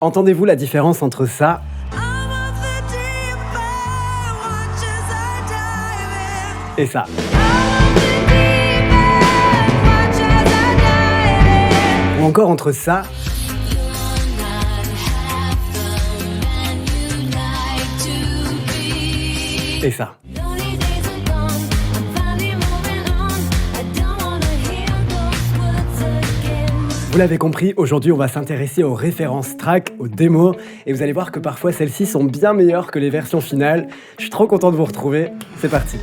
Entendez-vous la différence entre ça et ça? Ou encore entre ça et ça? Vous l'avez compris, aujourd'hui on va s'intéresser aux références tracks, aux démos, et vous allez voir que parfois celles-ci sont bien meilleures que les versions finales. Je suis trop content de vous retrouver, c'est parti.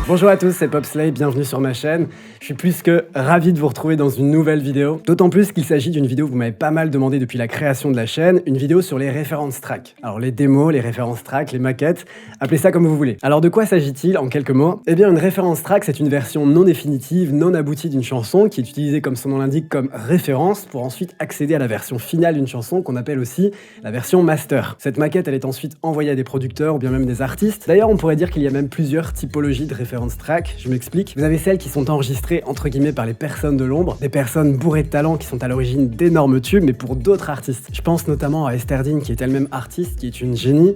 Bonjour à tous, c'est Popslay, bienvenue sur ma chaîne. Je suis plus que ravi de vous retrouver dans une nouvelle vidéo. D'autant plus qu'il s'agit d'une vidéo que vous m'avez pas mal demandé depuis la création de la chaîne, une vidéo sur les références tracks. Alors les démos, les références tracks, les maquettes, appelez ça comme vous voulez. Alors de quoi s'agit-il en quelques mots? Eh bien une référence track, c'est une version non définitive, non aboutie d'une chanson qui est utilisée comme son nom l'indique comme référence pour ensuite accéder à la version finale d'une chanson qu'on appelle aussi la version master. Cette maquette, elle est ensuite envoyée à des producteurs ou bien même des artistes. D'ailleurs, on pourrait dire qu'il y a même plusieurs typologies de références track, je m'explique. Vous avez celles qui sont enregistrées entre guillemets par les personnes de l'ombre, des personnes bourrées de talent qui sont à l'origine d'énormes tubes, mais pour d'autres artistes. Je pense notamment à Esther Dean, qui est elle-même artiste, qui est une génie,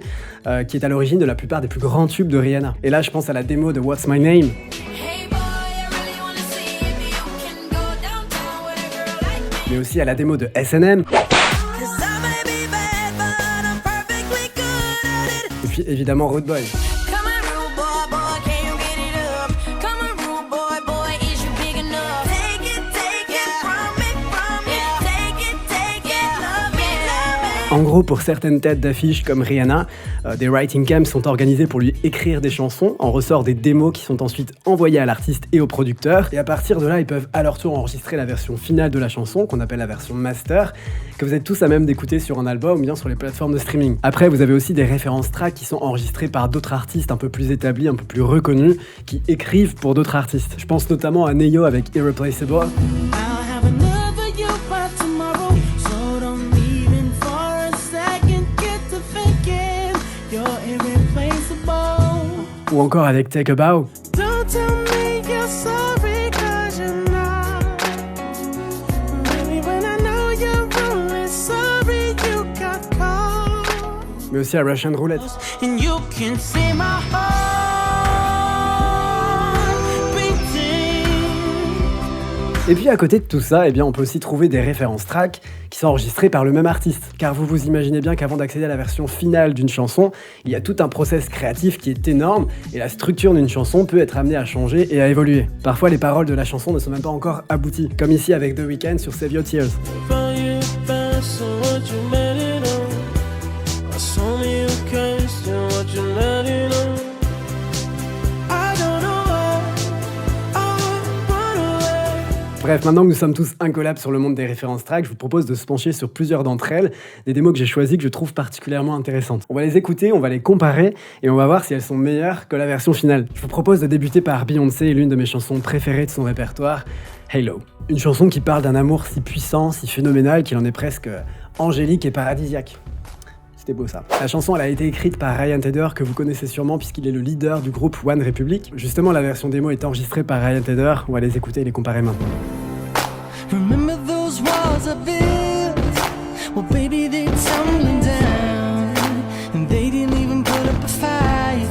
qui est à l'origine de la plupart des plus grands tubes de Rihanna. Et là, je pense à la démo de What's My Name. Mais aussi à la démo de S&M. Et puis évidemment Rude Boy. En gros, pour certaines têtes d'affiche comme Rihanna, des writing camps sont organisés pour lui écrire des chansons. En ressort des démos qui sont ensuite envoyées à l'artiste et au producteur. Et à partir de là, ils peuvent à leur tour enregistrer la version finale de la chanson, qu'on appelle la version master, que vous êtes tous à même d'écouter sur un album ou bien sur les plateformes de streaming. Après, vous avez aussi des références tracks qui sont enregistrées par d'autres artistes un peu plus établis, un peu plus reconnus, qui écrivent pour d'autres artistes. Je pense notamment à Neyo avec Irreplaceable. Ou encore avec Take a Bow. Mais aussi à Russian Roulette. Et puis à côté de tout ça, eh bien, on peut aussi trouver des références tracks qui sont enregistrées par le même artiste. Car vous vous imaginez bien qu'avant d'accéder à la version finale d'une chanson, il y a tout un process créatif qui est énorme et la structure d'une chanson peut être amenée à changer et à évoluer. Parfois les paroles de la chanson ne sont même pas encore abouties, comme ici avec The Weeknd sur Save Your Tears. Bref, maintenant que nous sommes tous incollables sur le monde des références tracks, je vous propose de se pencher sur plusieurs d'entre elles, des démos que j'ai choisies que je trouve particulièrement intéressantes. On va les écouter, on va les comparer et on va voir si elles sont meilleures que la version finale. Je vous propose de débuter par Beyoncé et l'une de mes chansons préférées de son répertoire, Halo. Une chanson qui parle d'un amour si puissant, si phénoménal qu'il en est presque angélique et paradisiaque. C'était beau ça. La chanson elle a été écrite par Ryan Tedder que vous connaissez sûrement puisqu'il est le leader du groupe One Republic. Justement la version démo est enregistrée par Ryan Tedder, on va les écouter et les comparer maintenant. Remember those walls I built? Well baby they're tumbling down and they didn't even put up a fight.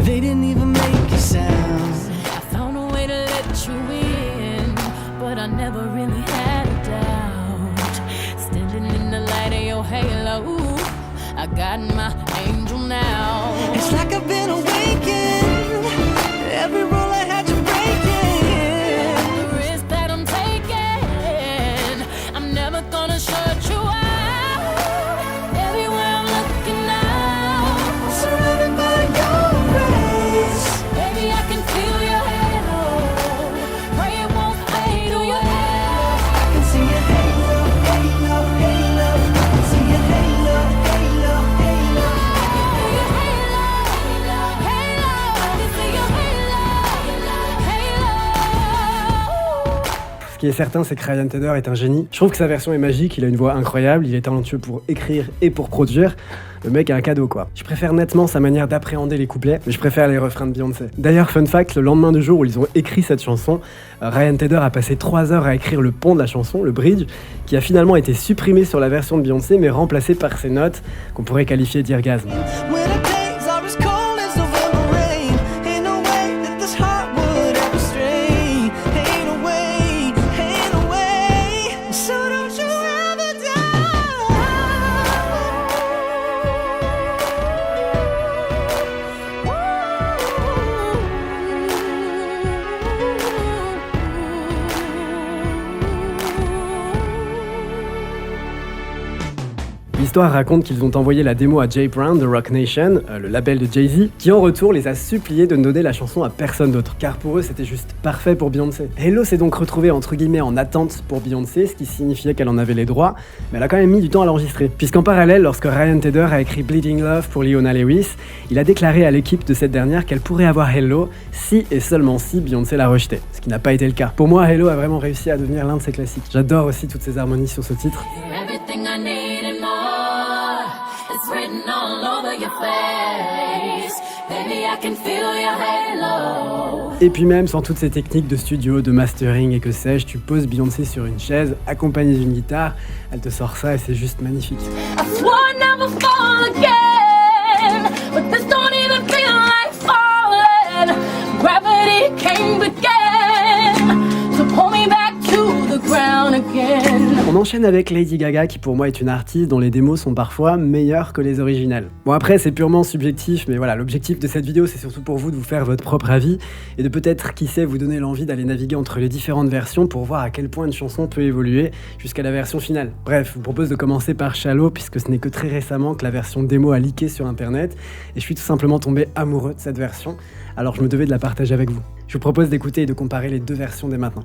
They didn't even make a sound. I found a way to let you in, but I never really had a doubt. Standing in the light of your halo, I got my angel now. It's like I've been awakened. Every rule I had to break it. The risk that I'm taking, I'm never gonna shut you out. Everywhere I'm looking now, I'm surrounded by your grace. Baby, I can feel your halo. Pray it won't fade away. I can see your halo, halo, halo. I can see your halo, halo, halo. Halo, halo, halo. I can see your halo. qui est certain, c'est que Ryan Tedder est un génie. Je trouve que sa version est magique, il a une voix incroyable, il est talentueux pour écrire et pour produire. Le mec a un cadeau quoi. Je préfère nettement sa manière d'appréhender les couplets, mais je préfère les refrains de Beyoncé. D'ailleurs, fun fact, le lendemain du jour où ils ont écrit cette chanson, Ryan Tedder a passé 3 heures à écrire le pont de la chanson, le bridge, qui a finalement été supprimé sur la version de Beyoncé, mais remplacé par ses notes, qu'on pourrait qualifier d'irgasme. L'histoire raconte qu'ils ont envoyé la démo à Jay Brown de Roc Nation, le label de Jay-Z, qui en retour les a suppliés de ne donner la chanson à personne d'autre, car pour eux c'était juste parfait pour Beyoncé. Hello s'est donc retrouvée entre guillemets en attente pour Beyoncé, ce qui signifiait qu'elle en avait les droits, mais elle a quand même mis du temps à l'enregistrer. Puisqu'en parallèle, lorsque Ryan Tedder a écrit Bleeding Love pour Leona Lewis, il a déclaré à l'équipe de cette dernière qu'elle pourrait avoir Hello si et seulement si Beyoncé la rejetait, ce qui n'a pas été le cas. Pour moi, Hello a vraiment réussi à devenir l'un de ses classiques. J'adore aussi toutes ces harmonies sur ce titre. Written all over your face. Baby, I can feel your halo. Et puis même sans toutes ces techniques de studio, de mastering et que sais-je, tu poses Beyoncé sur une chaise, accompagnée d'une guitare, elle te sort ça et c'est juste magnifique. I swore I'd never fall again, but this don't even feel like falling. Gravity came again, so pull me back to the ground again. On enchaîne avec Lady Gaga qui pour moi est une artiste dont les démos sont parfois meilleures que les originales. Bon après c'est purement subjectif mais voilà, l'objectif de cette vidéo c'est surtout pour vous de vous faire votre propre avis et de peut-être qui sait vous donner l'envie d'aller naviguer entre les différentes versions pour voir à quel point une chanson peut évoluer jusqu'à la version finale. Bref, je vous propose de commencer par Shallow puisque ce n'est que très récemment que la version démo a leaké sur internet et je suis tout simplement tombé amoureux de cette version, alors je me devais de la partager avec vous. Je vous propose d'écouter et de comparer les deux versions dès maintenant.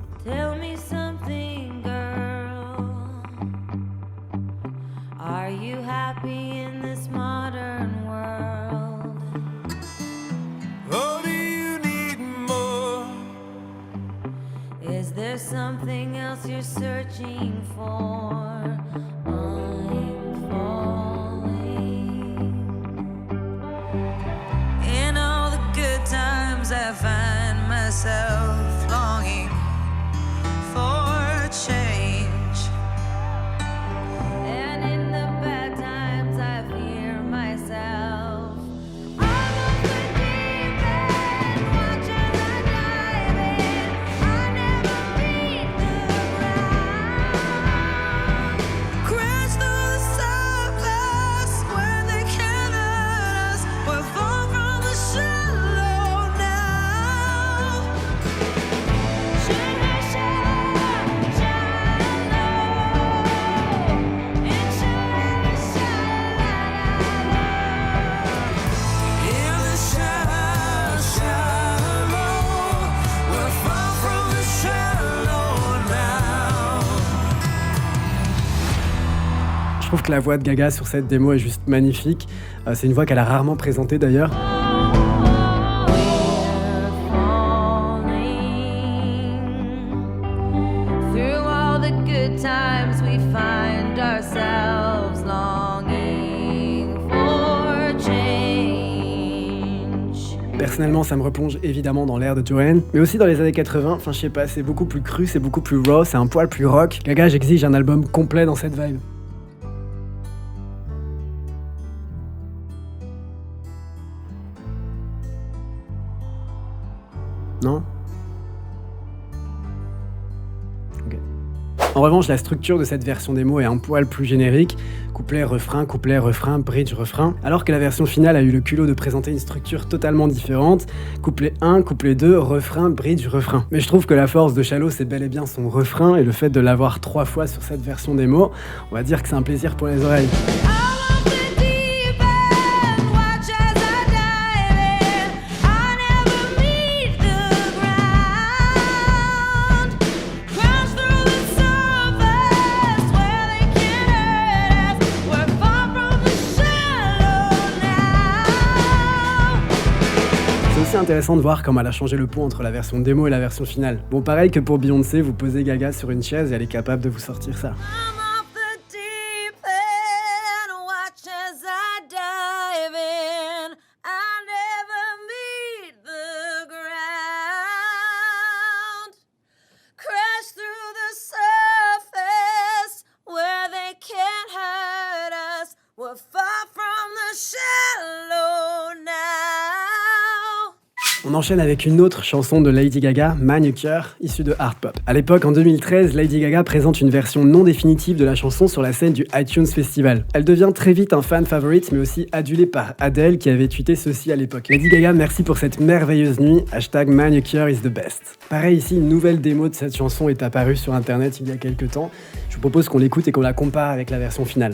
Are you happy in this modern world? Or do you need more? Is there something else you're searching for? I'm falling. In all the good times I find myself longing for change. Je trouve que la voix de Gaga sur cette démo est juste magnifique. C'est une voix qu'elle a rarement présentée d'ailleurs. Personnellement, ça me replonge évidemment dans l'ère de Joanne, mais aussi dans les années 80, enfin je sais pas, c'est beaucoup plus cru, c'est beaucoup plus raw, c'est un poil plus rock. Gaga, j'exige un album complet dans cette vibe. Non ? Ok. En revanche, la structure de cette version démo est un poil plus générique, couplet, refrain, bridge, refrain, alors que la version finale a eu le culot de présenter une structure totalement différente, couplet 1, couplet 2, refrain, bridge, refrain. Mais je trouve que la force de Shallow, c'est bel et bien son refrain, et le fait de l'avoir 3 fois sur cette version démo, on va dire que c'est un plaisir pour les oreilles. aussi intéressant de voir comment elle a changé le pont entre la version démo et la version finale. Bon, pareil que pour Beyoncé, vous posez Gaga sur une chaise et elle est capable de vous sortir ça. I'm off the deep end, watch as I dive in. I never meet the ground. Crash through the surface where they can't hurt us. We're far from the shallow now. On enchaîne avec une autre chanson de Lady Gaga, Manicure, issue de Art Pop. À l'époque, en 2013, Lady Gaga présente une version non définitive de la chanson sur la scène du iTunes Festival. Elle devient très vite un fan favorite, mais aussi adulée par Adele, qui avait tweeté ceci à l'époque. Lady Gaga, merci pour cette merveilleuse nuit, #Manicure is the best. Pareil ici, une nouvelle démo de cette chanson est apparue sur internet il y a quelques temps. Je vous propose qu'on l'écoute et qu'on la compare avec la version finale.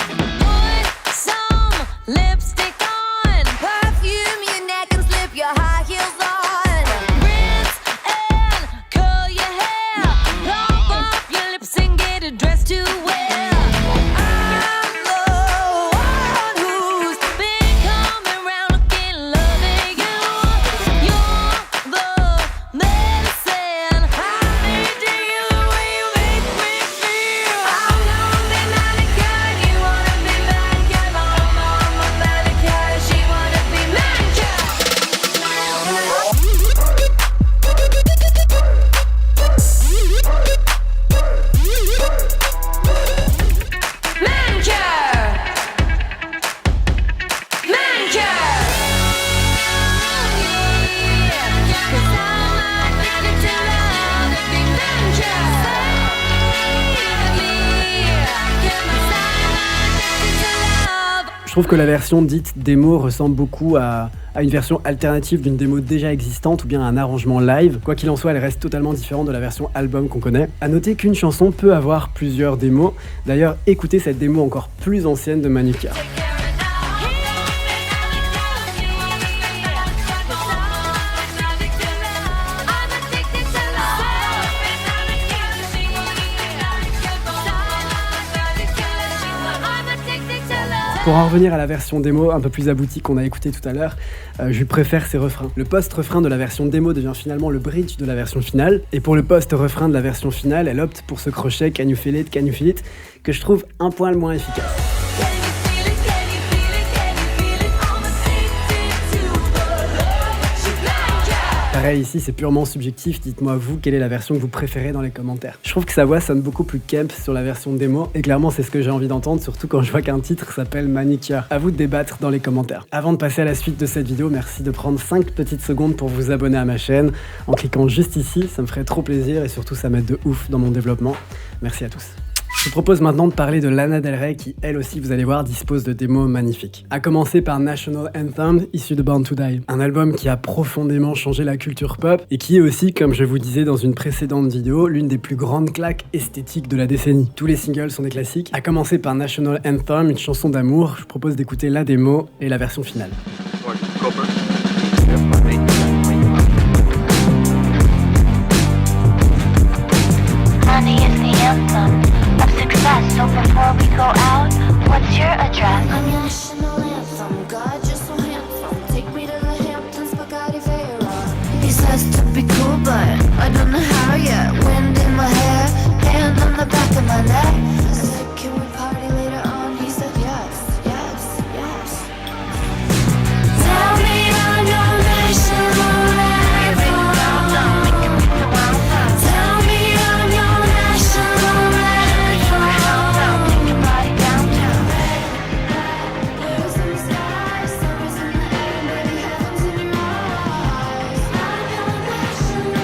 Put some lipstick on, perfume your neck and slip your high heels on. Rinse and curl your hair, plump up your lips and get a dress to wear. I'm the one who's been coming round looking, loving you. You're the medicine I need to you, the way you make me feel. I wanna be manicure, you wanna be manicure. My mama manicure, she wanna be manicure. Je trouve que la version dite démo ressemble beaucoup à une version alternative d'une démo déjà existante ou bien à un arrangement live. Quoi qu'il en soit, elle reste totalement différente de la version album qu'on connaît. A noter qu'une chanson peut avoir plusieurs démos. D'ailleurs, écoutez cette démo encore plus ancienne de Manicure. Pour en revenir à la version démo un peu plus aboutie qu'on a écoutée tout à l'heure, je préfère ses refrains. Le post-refrain de la version démo devient finalement le bridge de la version finale, et pour le post-refrain de la version finale, elle opte pour ce crochet Can you feel it, que je trouve un poil moins efficace. Pareil ici, c'est purement subjectif, dites-moi vous quelle est la version que vous préférez dans les commentaires. Je trouve que sa voix sonne beaucoup plus camp sur la version démo, et clairement c'est ce que j'ai envie d'entendre, surtout quand je vois qu'un titre s'appelle Manicure. À vous de débattre dans les commentaires. Avant de passer à la suite de cette vidéo, merci de prendre 5 petites secondes pour vous abonner à ma chaîne, en cliquant juste ici, ça me ferait trop plaisir et surtout ça m'aide de ouf dans mon développement. Merci à tous. Je vous propose maintenant de parler de Lana Del Rey qui, elle aussi, vous allez voir, dispose de démos magnifiques. À commencer par National Anthem, issu de Born to Die. Un album qui a profondément changé la culture pop et qui est aussi, comme je vous disais dans une précédente vidéo, l'une des plus grandes claques esthétiques de la décennie. Tous les singles sont des classiques. À commencer par National Anthem, une chanson d'amour, je vous propose d'écouter la démo et la version finale. Money is the anthem of success. So before we go out, what's your address? I'm your national anthem. God, you're so handsome. Take me to the Hamptons, Bugatti Veyron. He says to be cool, but I don't know how yet. Wind in my hair, hand on the back of my neck. I said, can we party later on? He said, yes, yes, yes. Tell me I'm your national anthem. Tell me I'm your national anthem. Blues in the sky, stars in the air, maybe heaven's in your eyes. I'm your national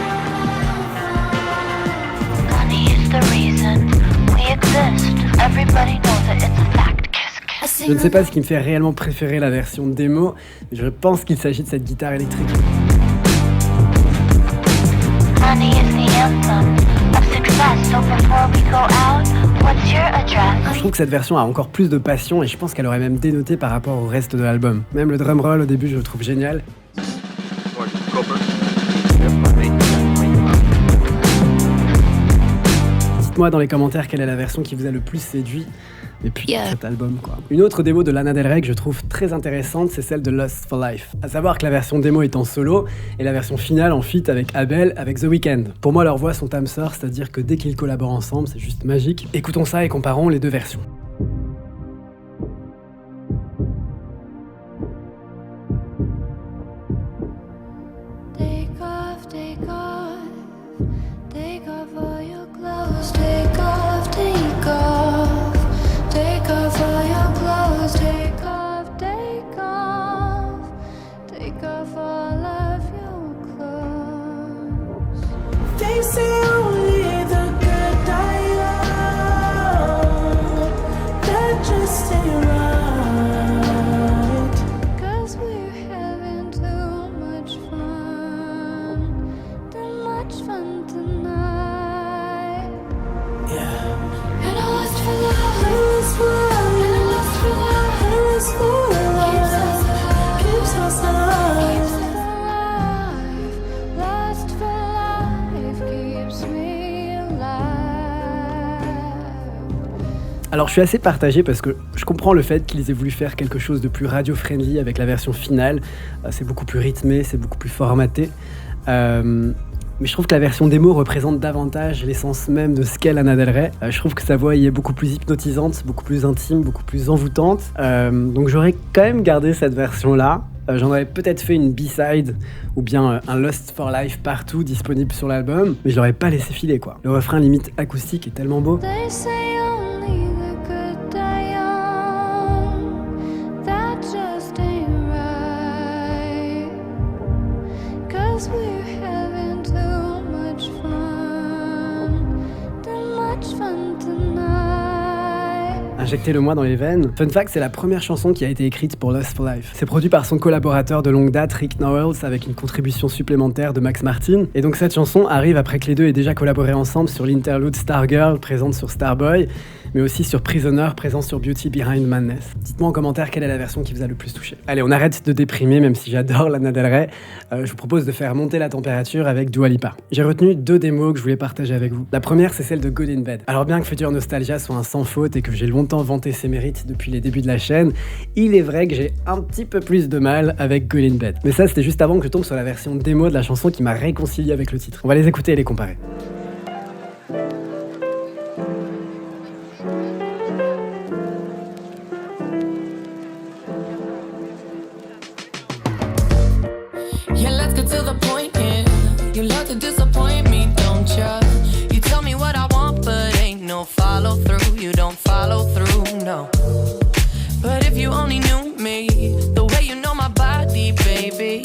anthem. Money is the reason we exist. Everybody knows it, it's a fact. Kiss, kiss. Je ne sais pas ce qui me fait réellement préférer la version démo, mais je pense qu'il s'agit de cette guitare électrique. Money is the anthem of success. So before we go out, what's your address? Je trouve que cette version a encore plus de passion et je pense qu'elle aurait même dénoté par rapport au reste de l'album. Même le drum roll au début je le trouve génial. Dites-moi dans les commentaires quelle est la version qui vous a le plus séduit. Et puis Yeah. cet album quoi. Une autre démo de Lana Del Rey que je trouve très intéressante, c'est celle de Lust for Life. À savoir que la version démo est en solo et la version finale en feat avec Abel, avec The Weeknd. Pour moi, leurs voix sont âme sœur, c'est-à-dire que dès qu'ils collaborent ensemble, c'est juste magique. Écoutons ça et comparons les deux versions. Take off, take off, take off all your clothes. Take off, take off, take off all your clothes. Take off, take off, take off all of your clothes. They say only the good die young. That just ain't right. 'Cause we're having too much fun. Too much fun tonight. And I lust for love, and I lust for love, and I lust for love, and I lust for love. Keeps us alive, lust for life keeps me alive. Alors je suis assez partagé parce que je comprends le fait qu'ils aient voulu faire quelque chose de plus radio-friendly avec la version finale. C'est beaucoup plus rythmé, c'est beaucoup plus formaté. Mais je trouve que la version démo représente davantage l'essence même de ce qu'est Lana Del Rey. Je trouve que sa voix y est beaucoup plus hypnotisante, beaucoup plus intime, beaucoup plus envoûtante. Donc j'aurais quand même gardé cette version-là. J'en aurais peut-être fait une B-side ou bien un Lust for Life partout disponible sur l'album, mais je l'aurais pas laissé filer quoi. Le refrain limite acoustique est tellement beau. They say only the good die young. That just ain't right. 'Cause we're having too much fun. Too much fun tonight. Injectez-le-moi dans les veines. Fun fact, c'est la première chanson qui a été écrite pour Lust for Life. C'est produit par son collaborateur de longue date, Rick Nowels, avec une contribution supplémentaire de Max Martin. Et donc cette chanson arrive après que les deux aient déjà collaboré ensemble sur l'interlude Stargirl, présente sur Starboy, mais aussi sur Prisoner, présent sur Beauty Behind Madness. Dites-moi en commentaire quelle est la version qui vous a le plus touché. Allez, on arrête de déprimer, même si j'adore Lana Del Rey. Je vous propose de faire monter la température avec Dua Lipa. J'ai retenu 2 démos que je voulais partager avec vous. La première, c'est celle de Good in Bed. Alors bien que Future Nostalgia soit un sans faute et que j'ai longtemps vanté ses mérites depuis les débuts de la chaîne, il est vrai que j'ai un petit peu plus de mal avec Good in Bed. Mais ça, c'était juste avant que je tombe sur la version démo de la chanson qui m'a réconcilié avec le titre. On va les écouter et les comparer. Yeah, let's get to the point, yeah. You love to disappoint me, don't ya? You tell me what I want, but ain't no follow through. You don't follow through, no. But if you only knew me, the way you know my body, baby,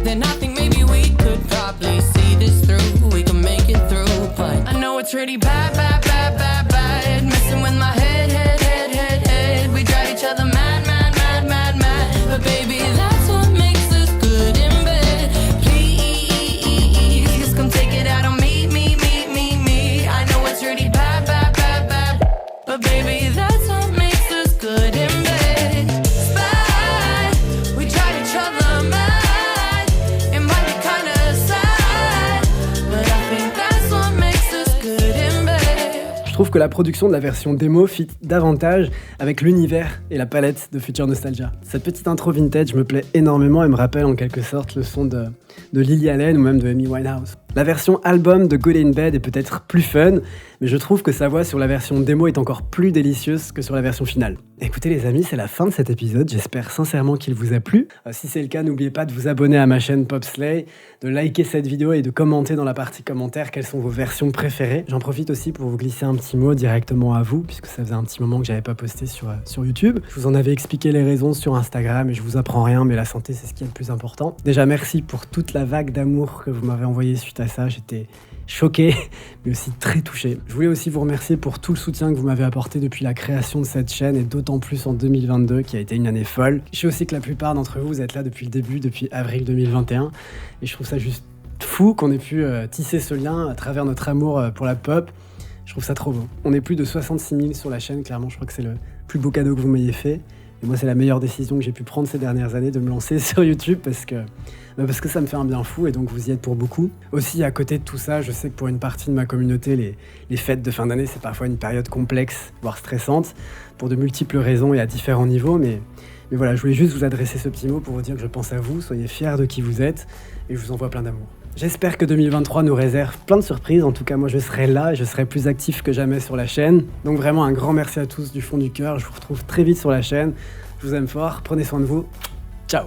then I think maybe we could probably see this through. We could make it through, but I know it's really bad, bad, bad, bad, bad. Messing with my head, head, head, head, head. We drive each other mad, mad, mad, mad, mad. But baby, that's what makes us good in bed. Please, just come take it out on me, me, me, me, me. I know it's really bad, bad, bad, bad. But baby, that's what makes us good in bed. Bad, we drive each other mad. It might be kinda sad, but I think that's what makes us good in bed. Je trouve que la production de la version démo fit davantage avec l'univers et la palette de Future Nostalgia. Cette petite intro vintage me plaît énormément et me rappelle en quelque sorte le son de Lily Allen ou même de Amy Winehouse. La version album de Good in Bed est peut-être plus fun, mais je trouve que sa voix sur la version démo est encore plus délicieuse que sur la version finale. Écoutez les amis, c'est la fin de cet épisode, j'espère sincèrement qu'il vous a plu. Si c'est le cas, n'oubliez pas de vous abonner à ma chaîne Popslay, de liker cette vidéo et de commenter dans la partie commentaires quelles sont vos versions préférées. J'en profite aussi pour vous glisser un petit mot directement à vous, puisque ça faisait un petit moment que j'avais pas posté sur YouTube. Je vous en avais expliqué les raisons sur Instagram et je vous apprends rien, mais la santé c'est ce qui est le plus important. Déjà merci pour toute la vague d'amour que vous m'avez envoyée suite à ça, j'étais choqué, mais aussi très touché. Je voulais aussi vous remercier pour tout le soutien que vous m'avez apporté depuis la création de cette chaîne et d'autant plus en 2022 qui a été une année folle. Je sais aussi que la plupart d'entre vous êtes là depuis le début, depuis avril 2021 et je trouve ça juste fou qu'on ait pu tisser ce lien à travers notre amour pour la pop. Je trouve ça trop beau. On est plus de 66 000 sur la chaîne, clairement je crois que c'est le plus beau cadeau que vous m'ayez fait. Et moi, c'est la meilleure décision que j'ai pu prendre ces dernières années de me lancer sur YouTube parce que ça me fait un bien fou et donc vous y êtes pour beaucoup. Aussi, à côté de tout ça, je sais que pour une partie de ma communauté, les fêtes de fin d'année, c'est parfois une période complexe, voire stressante, pour de multiples raisons et à différents niveaux. Mais voilà, je voulais juste vous adresser ce petit mot pour vous dire que je pense à vous, soyez fiers de qui vous êtes et je vous envoie plein d'amour. J'espère que 2023 nous réserve plein de surprises. En tout cas, moi, je serai là et je serai plus actif que jamais sur la chaîne. Donc vraiment, un grand merci à tous du fond du cœur. Je vous retrouve très vite sur la chaîne. Je vous aime fort. Prenez soin de vous. Ciao.